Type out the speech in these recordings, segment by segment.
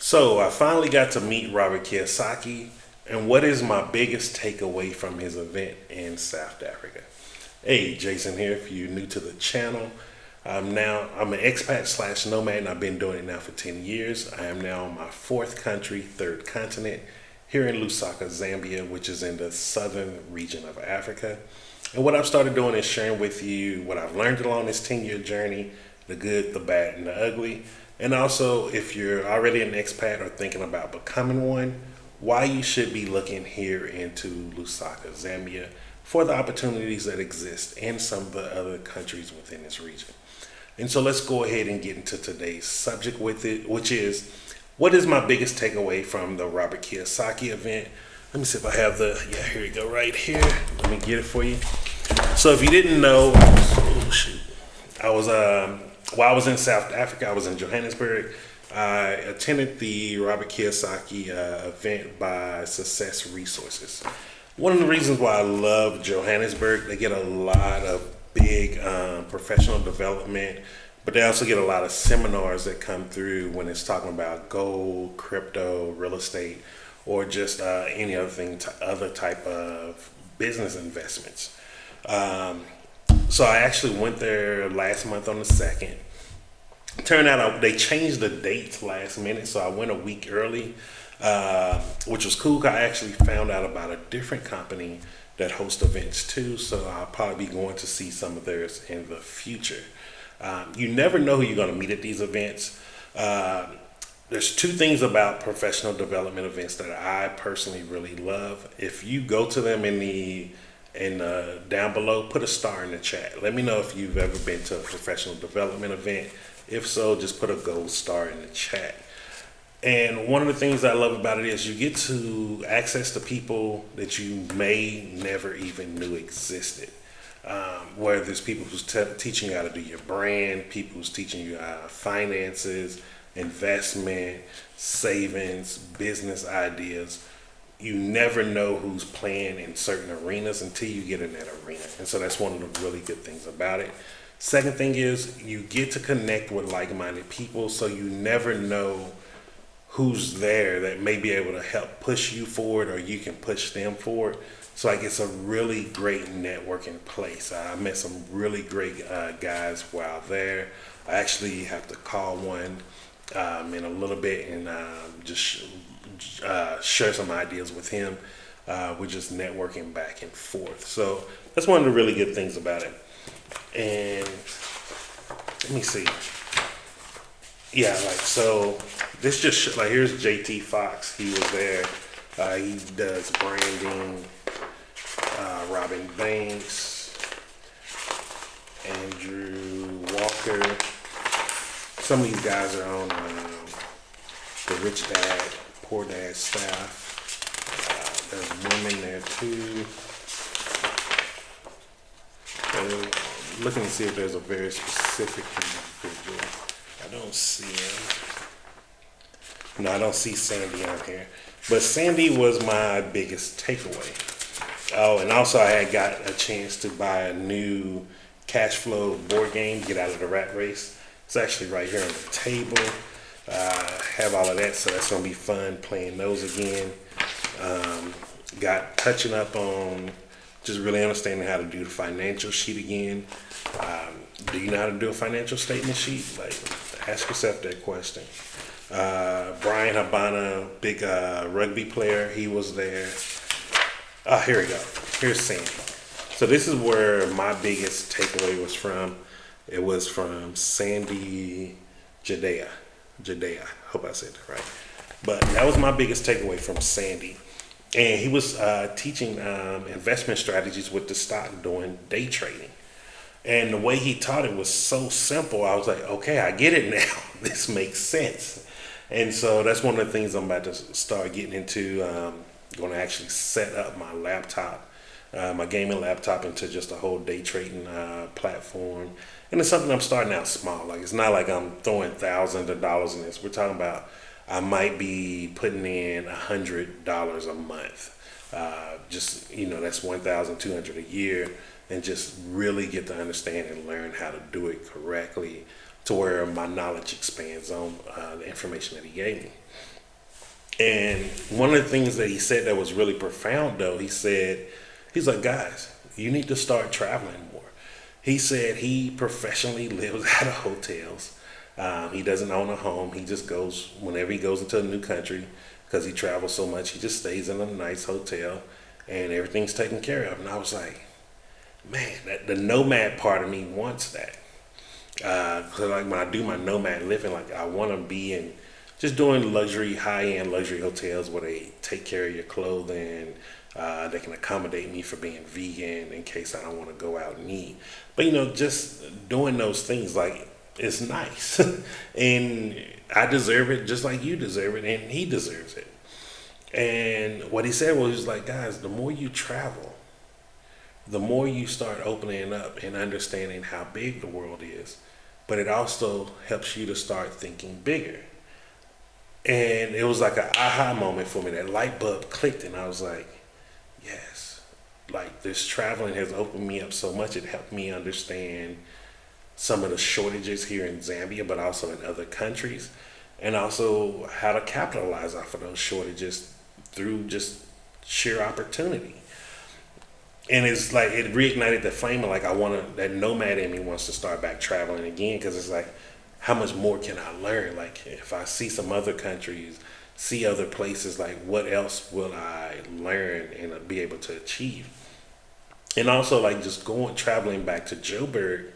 So I finally got to meet Robert Kiyosaki, and what is my biggest takeaway from his event in South Africa? Hey, Jason here. If you're new to the channel, I'm an expat slash nomad, and I've been doing it now for 10 years. I am now in my fourth country, third continent, here in Lusaka, Zambia, which is in the southern region of Africa. And what I've started doing is sharing with you what I've learned along this 10-year journey, the good, the bad, and the ugly. And also, if you're already an expat or thinking about becoming one, why you should be looking here into Lusaka, Zambia, for the opportunities that exist in some of the other countries within this region. And so let's go ahead and get into today's subject with it, which is, what is my biggest takeaway from the Robert Kiyosaki event? Let me see if I have here you go, right here. Let me get it for you. So if you didn't know, while I was in South Africa, I was in Johannesburg. I attended the Robert Kiyosaki event by Success Resources. One of the reasons why I love Johannesburg, they get a lot of big professional development, but they also get a lot of seminars that come through when it's talking about gold, crypto, real estate, or just any other type of business investments. So I actually went there last month on the 2nd. Turned out they changed the dates last minute, so I went a week early, which was cool because I actually found out about a different company that hosts events too, so I'll probably be going to see some of theirs in the future. You never know who you're going to meet at these events. There's two things about professional development events that I personally really love. If you go to them down below, put a star in the chat. Let me know if you've ever been to a professional development event. If so, just put a gold star in the chat. And one of the things I love about it is you get to access to people that you may never even knew existed. Where there's people who's teaching you how to do your brand, people who's teaching you finances, investment, savings, business ideas. You never know who's playing in certain arenas until you get in that arena. And so that's one of the really good things about it. Second thing is you get to connect with like-minded people, so you never know who's there that may be able to help push you forward, or you can push them forward. So like, it's a really great networking place. I met some really great guys while there. I actually have to call one in a little bit and just share some ideas with him. We're just networking back and forth. So that's one of the really good things about it. And let me see. Yeah, so this just here's JT Fox. He was there. He does branding. Robin Banks, Andrew Walker. Some of these guys are on the Rich Dad, Poor Dad staff. There's women there too. So looking to see if there's a very specific individual. I don't see him. No, I don't see Sandy on here. But Sandy was my biggest takeaway. Oh, and also I had got a chance to buy a new cash flow board game, Get Out of the Rat Race. It's actually right here on the table. Have all of that, so that's going to be fun playing those again. Got touching up on just really understanding how to do the financial sheet again. Do you know how to do a financial statement sheet? Ask yourself that question. Brian Habana, big rugby player, he was there. Here we go. Here's Sandy. So this is where my biggest takeaway was from. It was from Sandy Jadea. Hope I said that right. But that was my biggest takeaway from Sandy. And he was teaching investment strategies with the stock, doing day trading. And the way he taught it was so simple. I was like, okay, I get it now. This makes sense. And so that's one of the things I'm about to start getting into. Going to actually set up my laptop, my gaming laptop, into just a whole day trading platform. And it's something I'm starting out small. It's not like I'm throwing thousands of dollars in this. We're talking about I might be putting in $100 a month. That's $1,200 a year, and just really get to understand and learn how to do it correctly to where my knowledge expands on the information that he gave me. And one of the things that he said that was really profound, though, he's like, guys, you need to start traveling more. He said he professionally lives out of hotels. He doesn't own a home. He just goes, whenever he goes into a new country, because he travels so much, he just stays in a nice hotel and everything's taken care of. And I was like, man, the nomad part of me wants that. So like when I do my nomad living, like I want to be in just doing luxury, high end luxury hotels where they take care of your clothing. They can accommodate me for being vegan in case I don't want to go out and eat. But just doing those things, like it's nice, and I deserve it just like you deserve it, and he deserves it. And what he said was, he was like, guys, the more you travel, the more you start opening up and understanding how big the world is, but it also helps you to start thinking bigger. And it was like an aha moment for me. That light bulb clicked, and I was like, yes, like this traveling has opened me up so much. It helped me understand some of the shortages here in Zambia, but also in other countries, and also how to capitalize off of those shortages through just sheer opportunity. And it's like it reignited the flame of like I want to, that nomad in me wants to start back traveling again, because it's like how much more can I learn? Like if I see some other countries, see other places, like what else will I learn and be able to achieve? And also like just going traveling back to Joburg,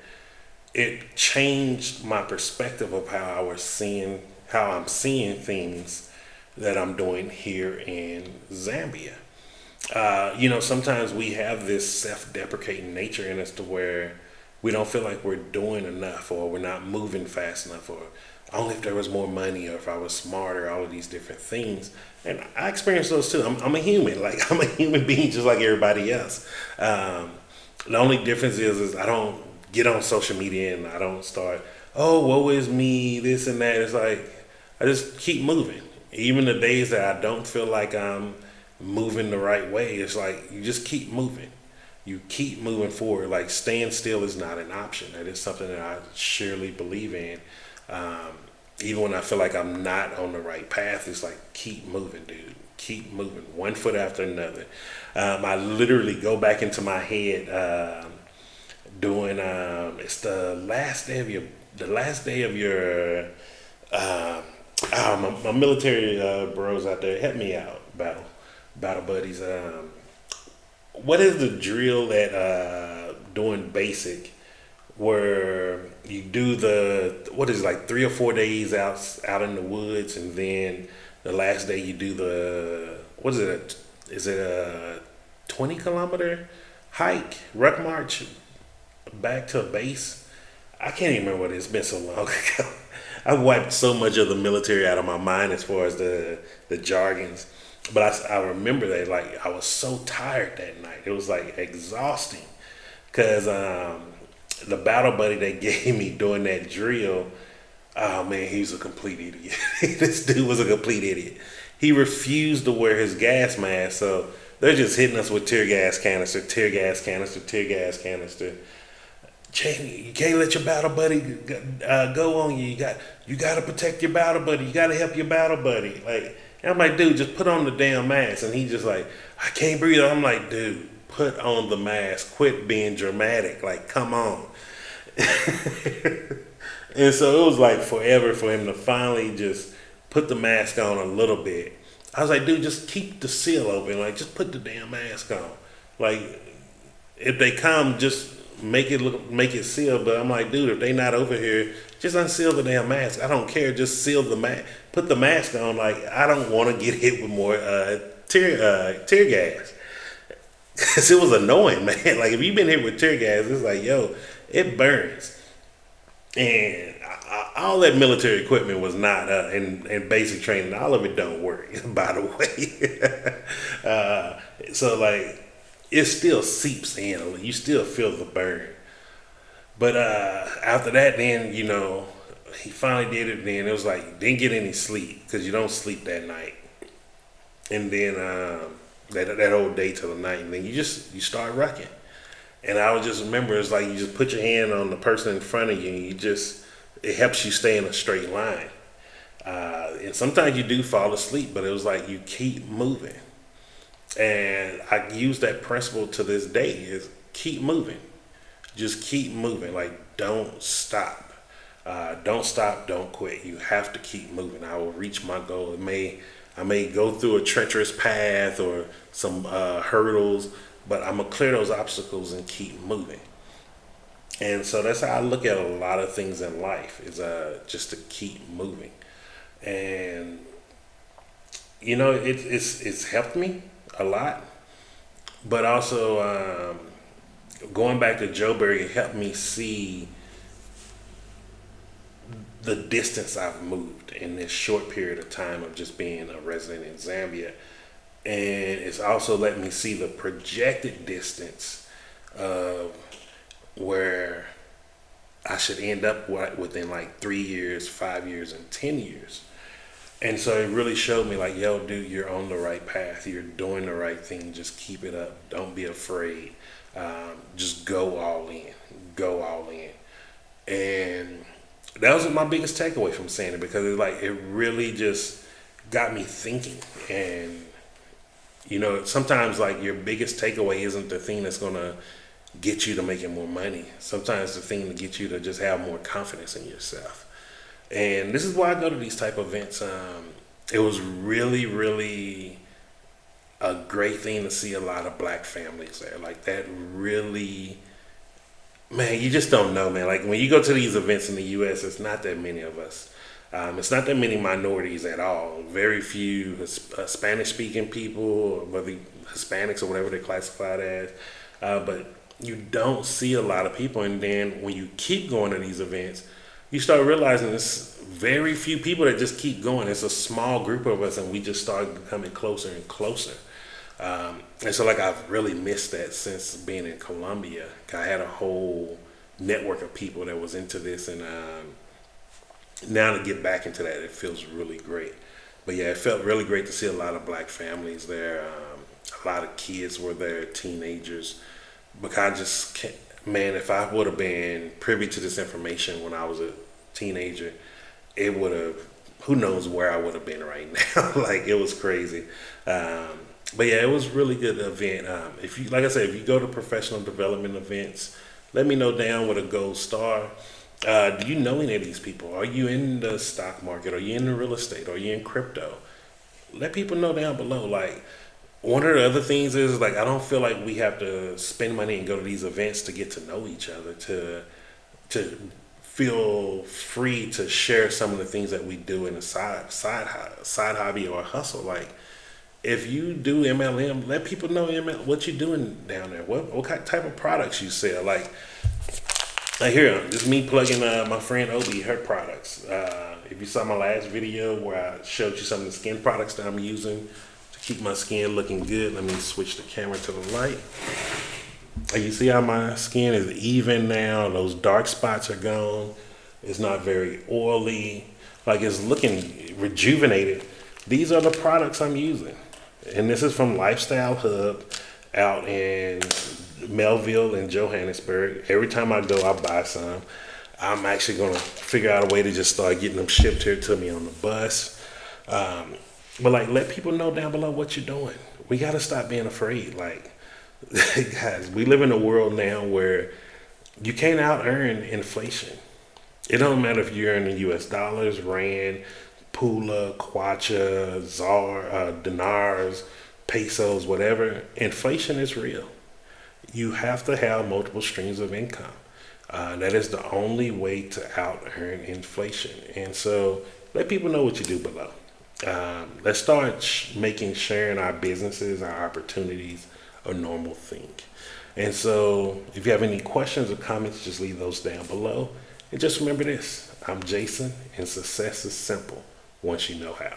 it changed my perspective of how I'm seeing things that I'm doing here in Zambia. Sometimes we have this self-deprecating nature in us to where we don't feel like we're doing enough, or we're not moving fast enough, or only if there was more money, or if I was smarter, all of these different things. And I experience those too. I'm a human, like I'm a human being just like everybody else. The only difference is I don't get on social media and I don't start, oh, woe is me, this and that. It's like I just keep moving. Even the days that I don't feel like I'm moving the right way, it's like you just keep moving. You keep moving forward. Like staying still is not an option. That is something that I surely believe in. Even when I feel like I'm not on the right path, it's like keep moving, dude. Keep moving, one foot after another. I literally go back into my head doing. It's the last day of your. My military bros out there, help me out, battle buddies. What is the drill that doing basic, where you do what is it, like 3 or 4 days out in the woods, and then the last day you do what is it? Is it a 20 kilometer hike, ruck march back to a base? I can't even remember what it's been so long ago. I wiped so much of the military out of my mind as far as the jargons. But I remember that, like, I was so tired that night. It was like exhausting, because the battle buddy they gave me doing that drill, oh man, he was a complete idiot. This dude was a complete idiot. He refused to wear his gas mask, so they're just hitting us with tear gas canister, tear gas canister, tear gas canister. Jamie, you can't let your battle buddy go on you. You got to protect your battle buddy. You got to help your battle buddy. Like, and I'm like, dude, just put on the damn mask. And he just like, I can't breathe. I'm like, dude, put on the mask. Quit being dramatic. Like, come on. And so it was like forever for him to finally just put the mask on a little bit. I was like, dude, just keep the seal open. Like, just put the damn mask on. Like, if they come, just make it sealed. But I'm like, dude, if they not over here, just unseal the damn mask. I don't care. Just seal the mask. Put the mask on. Like, I don't want to get hit with more tear gas. Cause it was annoying, man. Like, if you've been hit with tear gas, it's like, yo, it burns. And all that military equipment was not in basic training. All of it don't work, by the way. So like, it still seeps in. You still feel the burn. But after that, then he finally did it. Then it was like didn't get any sleep, because you don't sleep that night. And then that whole day till the night, and then you start rucking. And I would just remember, it's like you just put your hand on the person in front of you, and it helps you stay in a straight line. And sometimes you do fall asleep, but it was like you keep moving. And I use that principle to this day is keep moving. Just keep moving. Like, don't stop. Don't stop, don't quit. You have to keep moving. I will reach my goal. I may go through a treacherous path or some hurdles, but I'm gonna clear those obstacles and keep moving. And so that's how I look at a lot of things in life is just to keep moving. And it's helped me a lot, but also going back to Joburg, it helped me see the distance I've moved in this short period of time of just being a resident in Zambia. And it's also let me see the projected distance of where I should end up within like 3 years, 5 years, and 10 years. And so it really showed me like, yo, dude, you're on the right path. You're doing the right thing. Just keep it up. Don't be afraid. Just go all in. Go all in. And that was my biggest takeaway from saying it because it really just got me thinking. And sometimes like your biggest takeaway isn't the thing that's gonna get you to making more money. Sometimes the thing to get you to just have more confidence in yourself. And this is why I go to these type of events. It was really, really a great thing to see a lot of black families there. Like that really, man, you just don't know, man. Like when you go to these events in the U.S., it's not that many of us. It's not that many minorities at all. Very few Spanish-speaking people, whether Hispanics or whatever they're classified as. But you don't see a lot of people. And then when you keep going to these events, you start realizing there's very few people that just keep going. It's a small group of us, and we just start becoming closer and closer. And so, like, I've really missed that since being in Colombia. I had a whole network of people that was into this, and now to get back into that, it feels really great. But yeah, it felt really great to see a lot of black families there. A lot of kids were there, teenagers. Because I just can't, man, if I would have been privy to this information when I was a teenager, it would have, who knows where I would have been right now. Like, it was crazy. But yeah, it was a really good event. If you, like I said, if you go to professional development events, let me know down with a gold star. Do you know any of these people? Are you in the stock market? Are you in the real estate? Are you in crypto? Let people know down below. Like, one of the other things is like I don't feel like we have to spend money and go to these events to get to know each other, to feel free to share some of the things that we do in a side hobby or hustle. Like if you do MLM, let people know what you're doing down there. What type of products you sell. Like here, this is me plugging my friend Obi, her products. If you saw my last video where I showed you some of the skin products that I'm using to keep my skin looking good, let me switch the camera to the light. You see how my skin is even now. Those dark spots are gone. It's not very oily. Like it's looking rejuvenated. These are the products I'm using. And this is from Lifestyle Hub out in Melville and Johannesburg. Every time I go, I buy some. I'm actually going to figure out a way to just start getting them shipped here to me on the bus. But like, let people know down below what you're doing. We got to stop being afraid. Like, guys, we live in a world now where you can't out earn inflation. It don't matter if you're earning US dollars, rand, pula, kwacha, ZAR, dinars, pesos, whatever. Inflation is real. You have to have multiple streams of income. That is the only way to out earn inflation. And so let people know what you do below. Let's start making sharing our businesses, our opportunities, a normal thing. And so if you have any questions or comments, just leave those down below. And just remember this, I'm Jason, and success is simple once you know how.